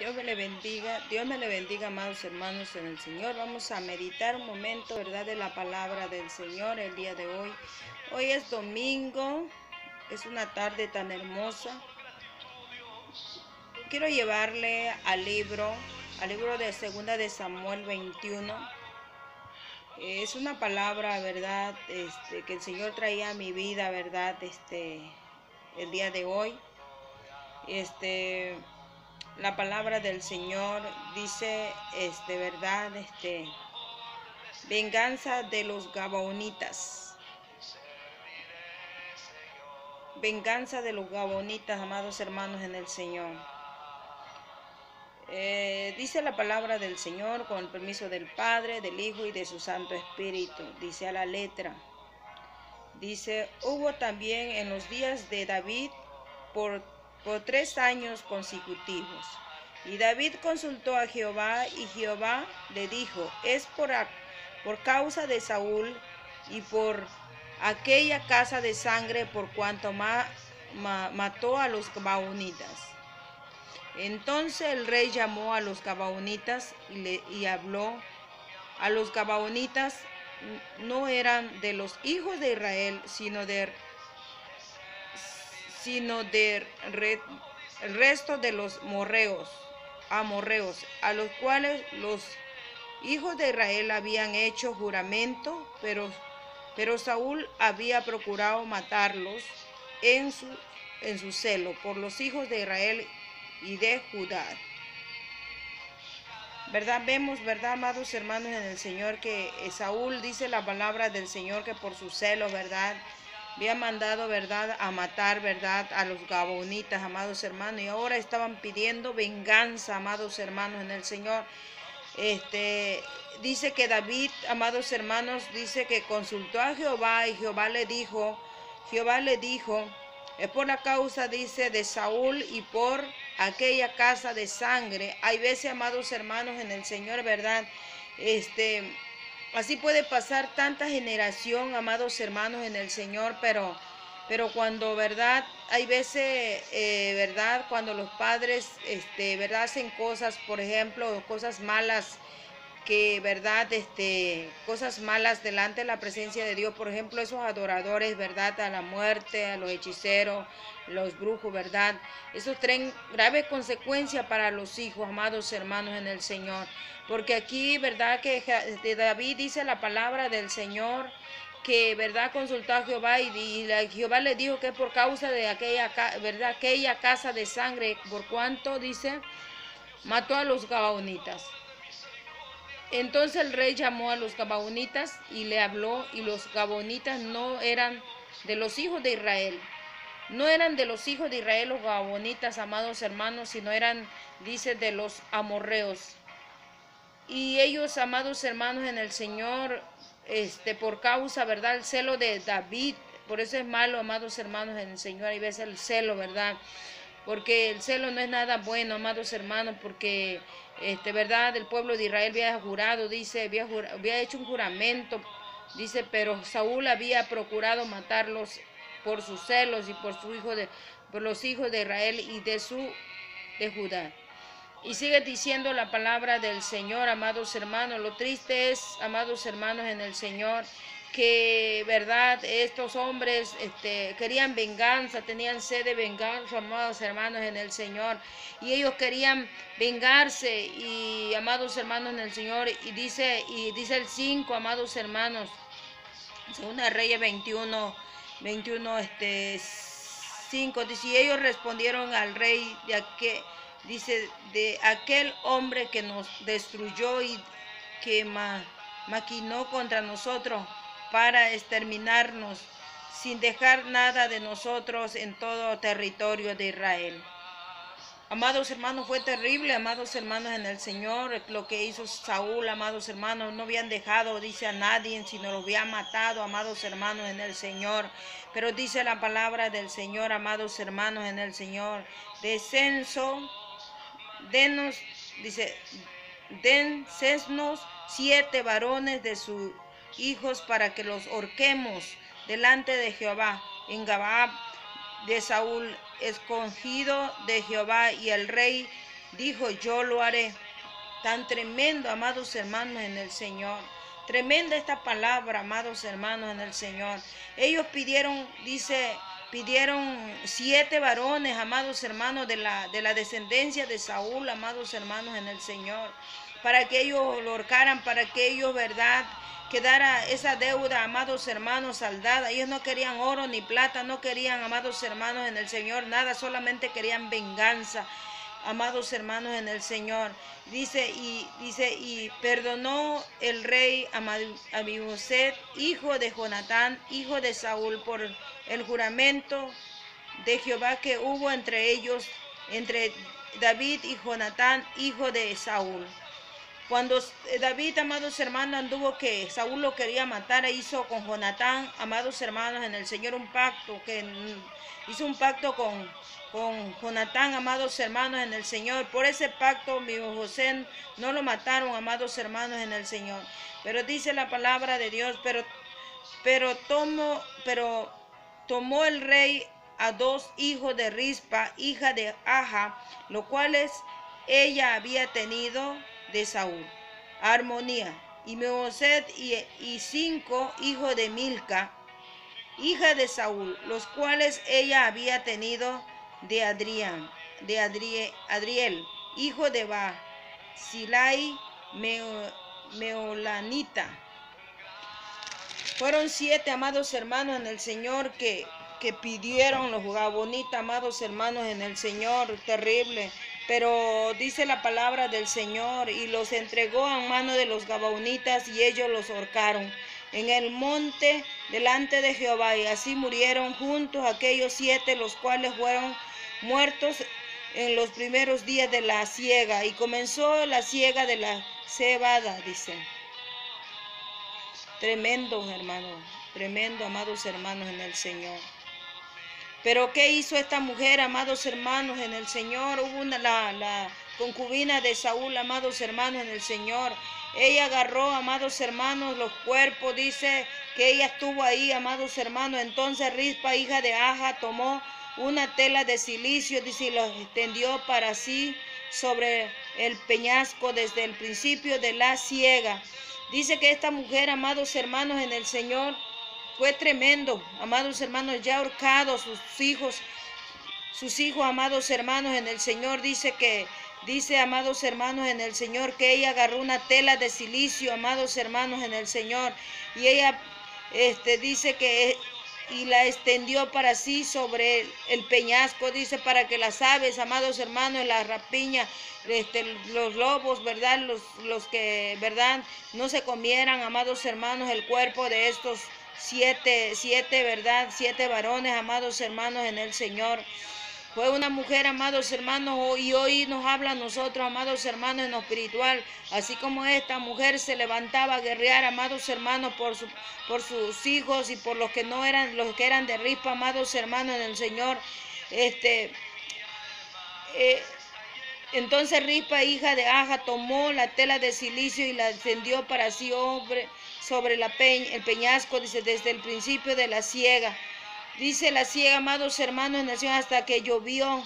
Dios me le bendiga, amados hermanos en el Señor. Vamos a meditar un momento, ¿verdad?, de la palabra del Señor el día de hoy. Hoy es domingo, es una tarde tan hermosa. Quiero llevarle al libro de Segunda de Samuel 21. Es una palabra, ¿verdad?, que el Señor traía a mi vida, ¿verdad?, el día de hoy. La palabra del Señor dice, verdad, venganza de los Gabaonitas. Venganza de los Gabaonitas, amados hermanos en el Señor. Dice la palabra del Señor con el permiso del Padre, del Hijo y de su Santo Espíritu. Dice a la letra. Dice, hubo también en los días de David por 3 años consecutivos. Y David consultó a Jehová, y Jehová le dijo, es por causa de Saúl y por aquella casa de sangre, por cuanto mató a los Gabaonitas. Entonces el rey llamó a los Gabaonitas y habló. A los Gabaonitas no eran de los hijos de Israel, sino del resto de los amorreos, a los cuales los hijos de Israel habían hecho juramento, pero Saúl había procurado matarlos en su celo por los hijos de Israel y de Judá. ¿Verdad? Vemos, ¿verdad, amados hermanos en el Señor, que Saúl, dice la palabra del Señor, que por su celo, ¿verdad?, había mandado, ¿verdad?, a matar, ¿verdad?, a los Gabaonitas, amados hermanos, y ahora estaban pidiendo venganza, amados hermanos en el Señor. Dice que David, amados hermanos, dice que consultó a Jehová, y Jehová le dijo, es por la causa, dice, de Saúl y por aquella casa de sangre. Hay veces, amados hermanos en el Señor, ¿verdad?, así puede pasar tanta generación, amados hermanos en el Señor, pero cuando, ¿verdad?, hay veces, ¿verdad?, cuando los padres, ¿verdad?, hacen cosas, por ejemplo, cosas malas, que, ¿verdad?, cosas malas delante de la presencia de Dios, por ejemplo, esos adoradores, ¿verdad?, a la muerte, a los hechiceros, los brujos, ¿verdad?, eso traen grave consecuencia para los hijos, amados hermanos en el Señor, porque aquí, ¿verdad?, que David dice la palabra del Señor, que, ¿verdad?, consultó a Jehová, y Jehová le dijo que es por causa de ¿verdad?, aquella casa de sangre, por cuanto, dice, mató a los Gabaonitas. Entonces el rey llamó a los Gabaonitas y le habló, y los Gabaonitas no eran de los hijos de Israel. No eran de los hijos de Israel los Gabaonitas, amados hermanos, sino eran, dice, de los amorreos. Y ellos, amados hermanos en el Señor, por causa, ¿verdad?, el celo de David, por eso es malo, amados hermanos en el Señor, hay veces el celo, ¿verdad?, porque el celo no es nada bueno, amados hermanos, porque, ¿verdad?, el pueblo de Israel había jurado, dice, había hecho un juramento, dice, pero Saúl había procurado matarlos por sus celos y por los hijos de Israel y de Judá. Y sigue diciendo la palabra del Señor, amados hermanos. Lo triste es, amados hermanos en el Señor, que, verdad, estos hombres querían venganza, tenían sed de venganza, amados hermanos en el Señor, y ellos querían vengarse, y, amados hermanos en el Señor, y dice el 5, amados hermanos, Segunda Reyes 21, 5, dice, y ellos respondieron al rey de aquel hombre que nos destruyó y que maquinó contra nosotros para exterminarnos, sin dejar nada de nosotros en todo territorio de Israel. Amados hermanos, fue terrible, amados hermanos en el Señor, lo que hizo Saúl, amados hermanos, no habían dejado, dice, a nadie, sino lo había matado, amados hermanos en el Señor. Pero dice la palabra del Señor, amados hermanos en el Señor, descenso, denos, dice, densenos 7 varones de sus hijos para que los horquemos delante de Jehová en Gabaa de Saúl, escogido de Jehová. Y el rey dijo, yo lo haré. Tan tremendo, amados hermanos, en el Señor. Tremenda esta palabra, amados hermanos, en el Señor. Ellos pidieron, dice, pidieron 7 varones, amados hermanos, de la descendencia de Saúl, amados hermanos, en el Señor, para que ellos lo ahorcaran, para que ellos, verdad, quedara esa deuda, amados hermanos, saldada. Ellos no querían oro ni plata, no querían, amados hermanos, en el Señor, nada, solamente querían venganza, amados hermanos, en el Señor. Y perdonó el rey a Mefiboset, hijo de Jonatán, hijo de Saúl, por el juramento de Jehová que hubo entre ellos, entre David y Jonatán, hijo de Saúl. Cuando David, amados hermanos, anduvo que Saúl lo quería matar, hizo con Jonatán, amados hermanos, en el Señor un pacto, hizo un pacto con Jonatán, amados hermanos, en el Señor. Por ese pacto, Mefiboset no lo mataron, amados hermanos, en el Señor. Pero dice la palabra de Dios, pero tomó el rey a 2 hijos de Rispa, hija de Aja, los cuales ella había tenido de Saúl, Armonía, y Mefiboset, y 5 hijos de Milca, hija de Saúl, los cuales ella había tenido de Adriel, hijo de Barzillai, Meolanita. Fueron 7, amados hermanos, en el Señor, que pidieron los gabonitas, amados hermanos, en el Señor, terrible. Pero dice la palabra del Señor, y los entregó a mano de los gabaonitas, y ellos los ahorcaron en el monte delante de Jehová. Y así murieron juntos aquellos 7, los cuales fueron muertos en los primeros días de la siega. Y comenzó la siega de la cebada, dice. Tremendo, hermano, tremendo, amados hermanos, en el Señor. Pero ¿qué hizo esta mujer, amados hermanos, en el Señor? Hubo la concubina de Saúl, amados hermanos, en el Señor. Ella agarró, amados hermanos, los cuerpos, dice que ella estuvo ahí, amados hermanos. Entonces Rispa, hija de Aja, tomó una tela de silicio, dice, y los extendió para sí sobre el peñasco desde el principio de la siega. Dice que esta mujer, amados hermanos, en el Señor, fue tremendo, amados hermanos, ya ahorcados sus hijos, amados hermanos, en el Señor. Dice, amados hermanos, en el Señor, que ella agarró una tela de silicio, amados hermanos, en el Señor, y ella dice que y la extendió para sí sobre el peñasco, dice, para que las aves, amados hermanos, la rapiña, los lobos, verdad, los que, verdad, no se comieran, amados hermanos, el cuerpo de estos 7, verdad, 7 varones, amados hermanos, en el Señor. Fue una mujer, amados hermanos, y hoy nos habla a nosotros, amados hermanos, en lo espiritual. Así como esta mujer se levantaba a guerrear, amados hermanos, por sus hijos y por los que no eran, los que eran de Rispa, amados hermanos, en el Señor. Entonces Rispa, hija de Aja, tomó la tela de silicio y la extendió para sí sobre el peñasco, dice, desde el principio de la siega. Dice la siega, amados hermanos, en el Señor, hasta que llovió.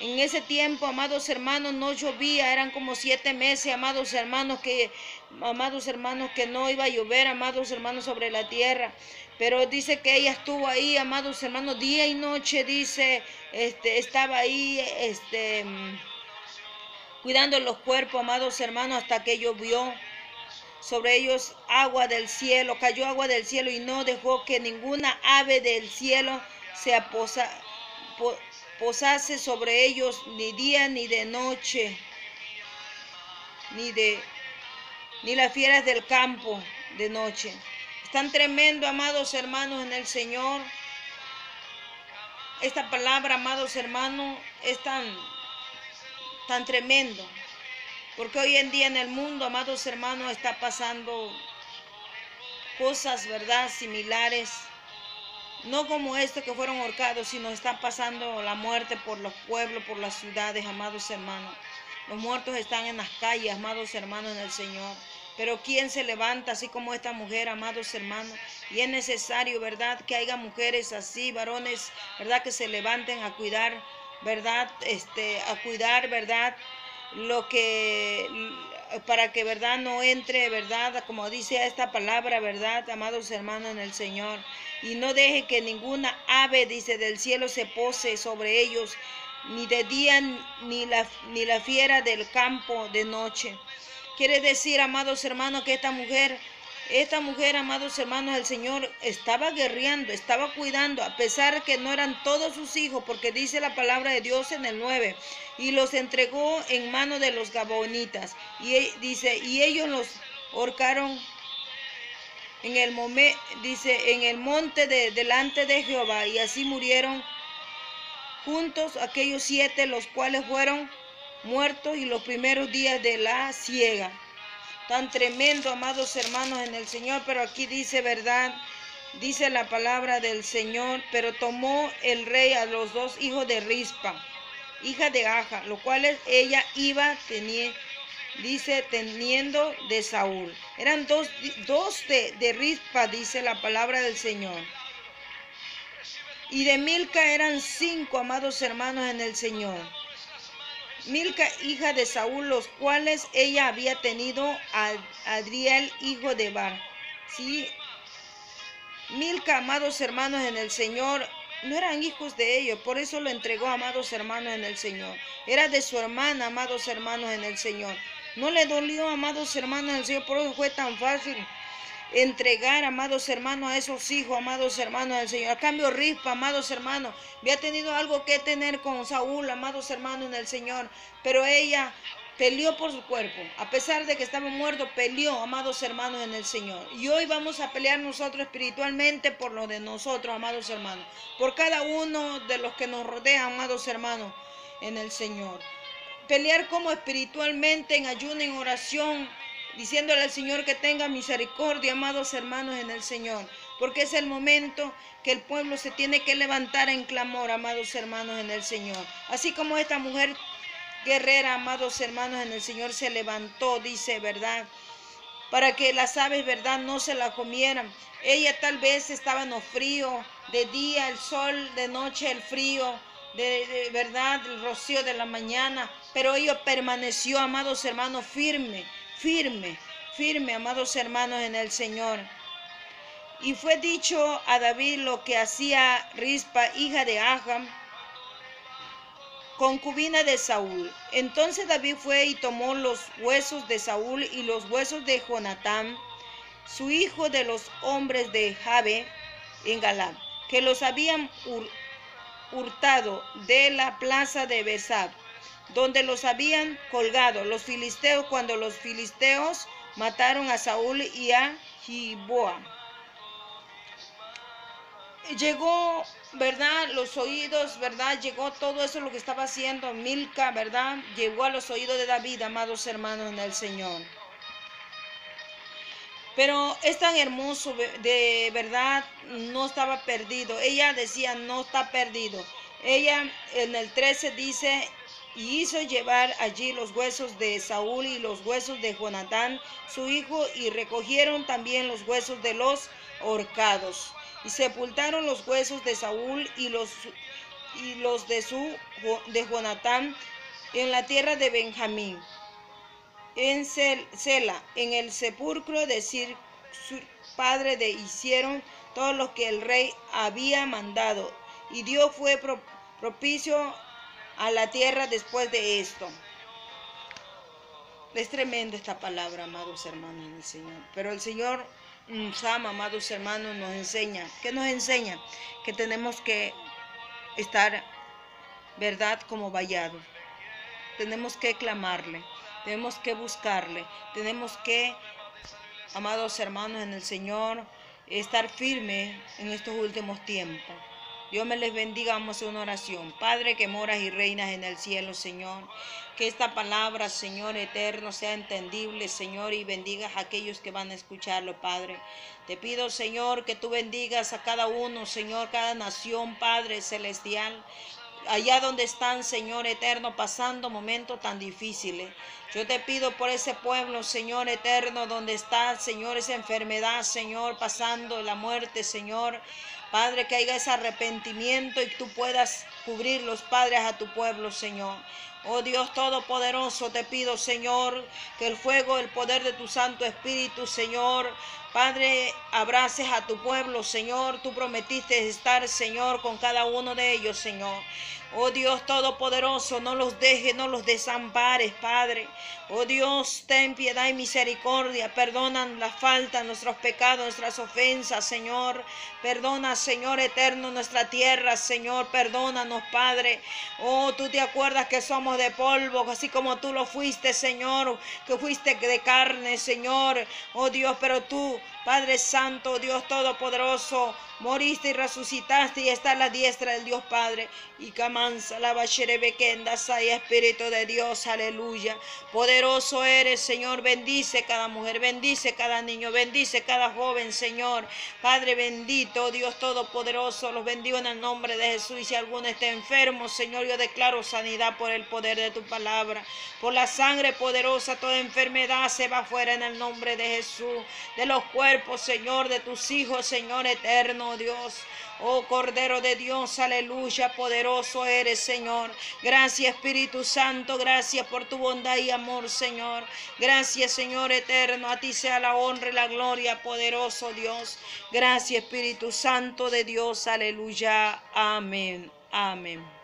En ese tiempo, amados hermanos, no llovía, eran como 7 meses, amados hermanos, que no iba a llover, amados hermanos, sobre la tierra. Pero dice que ella estuvo ahí, amados hermanos, día y noche, dice, estaba ahí, cuidando los cuerpos, amados hermanos, hasta que llovió sobre ellos agua del cielo, cayó agua del cielo, y no dejó que ninguna ave del cielo se posase sobre ellos, ni día ni de noche, ni las fieras del campo de noche. Es tan tremendo, amados hermanos, en el Señor. Esta palabra, amados hermanos, es tan tremendo. Porque hoy en día en el mundo, amados hermanos, está pasando cosas, ¿verdad?, similares. No como estos que fueron ahorcados, sino está pasando la muerte por los pueblos, por las ciudades, amados hermanos. Los muertos están en las calles, amados hermanos, en el Señor. Pero ¿quién se levanta así como esta mujer, amados hermanos? Y es necesario, ¿verdad?, que haya mujeres así, varones, ¿verdad?, que se levanten a cuidar, ¿verdad?, a cuidar, ¿verdad?, lo que, para que, verdad, no entre, verdad, como dice esta palabra, verdad, amados hermanos en el Señor, y no deje que ninguna ave, dice, del cielo se pose sobre ellos, ni de día ni la fiera del campo de noche. Quiere decir, amados hermanos, que esta mujer, amados hermanos, el Señor estaba guerreando, estaba cuidando, a pesar que no eran todos sus hijos, porque dice la palabra de Dios en el 9, y los entregó en manos de los gabonitas, y dice, y ellos los ahorcaron en el dice, en el monte delante de Jehová, y así murieron juntos aquellos 7, los cuales fueron muertos y los primeros días de la siega. Tan tremendo, amados hermanos en el Señor, pero aquí dice, verdad, dice la palabra del Señor, pero tomó el rey a los 2 hijos de Rispa, hija de Aja, los cuales ella iba teniendo de Saúl. Eran dos de Rispa, dice la palabra del Señor. Y de Milca eran 5, amados hermanos en el Señor. Milca, hija de Saúl, los cuales ella había tenido a Adriel, hijo de Bar. Sí, Milca, amados hermanos en el Señor, no eran hijos de ellos, por eso lo entregó, amados hermanos en el Señor. Era de su hermana, amados hermanos en el Señor. No le dolió, amados hermanos en el Señor, por eso fue tan fácil entregar, amados hermanos, a esos hijos, amados hermanos del Señor. A cambio, Rispa, amados hermanos, había tenido algo que tener con Saúl, amados hermanos en el Señor, pero ella peleó por su cuerpo, a pesar de que estaba muerto, peleó, amados hermanos en el Señor. Y hoy vamos a pelear nosotros espiritualmente por lo de nosotros, amados hermanos, por cada uno de los que nos rodean, amados hermanos en el Señor. Pelear como espiritualmente, en ayuno, en oración, diciéndole al Señor que tenga misericordia, amados hermanos en el Señor, porque es el momento que el pueblo se tiene que levantar en clamor, amados hermanos en el Señor. Así como esta mujer guerrera, amados hermanos en el Señor, se levantó, dice, verdad, para que las aves, verdad, no se la comieran. Ella tal vez estaba en lo frío, de día el sol, de noche el frío, de verdad el rocío de la mañana, pero ella permaneció, amados hermanos, firme, amados hermanos en el Señor. Y fue dicho a David lo que hacía Rispa, hija de Aja, concubina de Saúl. Entonces David fue y tomó los huesos de Saúl y los huesos de Jonatán, su hijo, de los hombres de Jabe en Galaad, que los habían hurtado de la plaza de Besab, donde los habían colgado los filisteos, cuando los filisteos mataron a Saúl y a Giboa. Llegó, verdad, los oídos, verdad, llegó todo eso lo que estaba haciendo Milca, verdad, llegó a los oídos de David, amados hermanos en el Señor. Pero es tan hermoso, de verdad, no estaba perdido. Ella decía, no está perdido. Ella en el 13 dice, y hizo llevar allí los huesos de Saúl y los huesos de Jonatán, su hijo, y recogieron también los huesos de los ahorcados. Y sepultaron los huesos de Saúl y los de Jonatán en la tierra de Benjamín, en Sela, en el sepulcro de Sir, su padre de hicieron todo lo que el rey había mandado. Y Dios fue propicio a la tierra después de esto. Es tremenda esta palabra, amados hermanos del Señor. Pero el Señor nos ama, amados hermanos, nos enseña. ¿Qué nos enseña? Que tenemos que estar, verdad, como vallados. Tenemos que clamarle, tenemos que buscarle, tenemos que, amados hermanos en el Señor, estar firmes en estos últimos tiempos. Dios me les bendiga. Vamos a hacer una oración. Padre que moras y reinas en el cielo, Señor, que esta palabra, Señor eterno, sea entendible, Señor, y bendigas a aquellos que van a escucharlo, Padre. Te pido, Señor, que tú bendigas a cada uno, Señor, cada nación, Padre celestial, allá donde están, Señor eterno, pasando momentos tan difíciles. Yo te pido por ese pueblo, Señor eterno, donde está, Señor, esa enfermedad, Señor, pasando la muerte, Señor. Padre, que haya ese arrepentimiento y tú puedas cubrir los padres a tu pueblo, Señor. Oh Dios Todopoderoso, te pido, Señor, que el fuego, el poder de tu Santo Espíritu, Señor, Padre, abraces a tu pueblo, Señor. Tú prometiste estar, Señor, con cada uno de ellos, Señor. Oh Dios Todopoderoso, no los dejes, no los desampares, Padre. Oh Dios, ten piedad y misericordia. Perdonan las faltas, nuestros pecados, nuestras ofensas, Señor. Perdona, Señor eterno, nuestra tierra, Señor. Perdónanos, Padre. Oh, tú te acuerdas que somos de polvo, así como tú lo fuiste, Señor, que fuiste de carne, Señor. Oh Dios, pero tú, Padre Santo, Dios Todopoderoso, moriste y resucitaste y está a la diestra del Dios Padre. Y camanza la bacherebequenda, say Espíritu de Dios, aleluya. Poderoso eres, Señor, bendice cada mujer, bendice cada niño, bendice cada joven, Señor. Padre bendito, Dios Todopoderoso, los bendigo en el nombre de Jesús. Y si alguno está enfermo, Señor, yo declaro sanidad por el poder de tu palabra. Por la sangre poderosa, toda enfermedad se va fuera en el nombre de Jesús. De los cuerpos, Señor, de tus hijos, Señor eterno, Dios. Oh Cordero de Dios, aleluya, poderoso eres, Señor. Gracias, Espíritu Santo, gracias por tu bondad y amor, Señor. Gracias, Señor eterno, a ti sea la honra y la gloria, poderoso Dios. Gracias, Espíritu Santo de Dios, aleluya, amén, amén.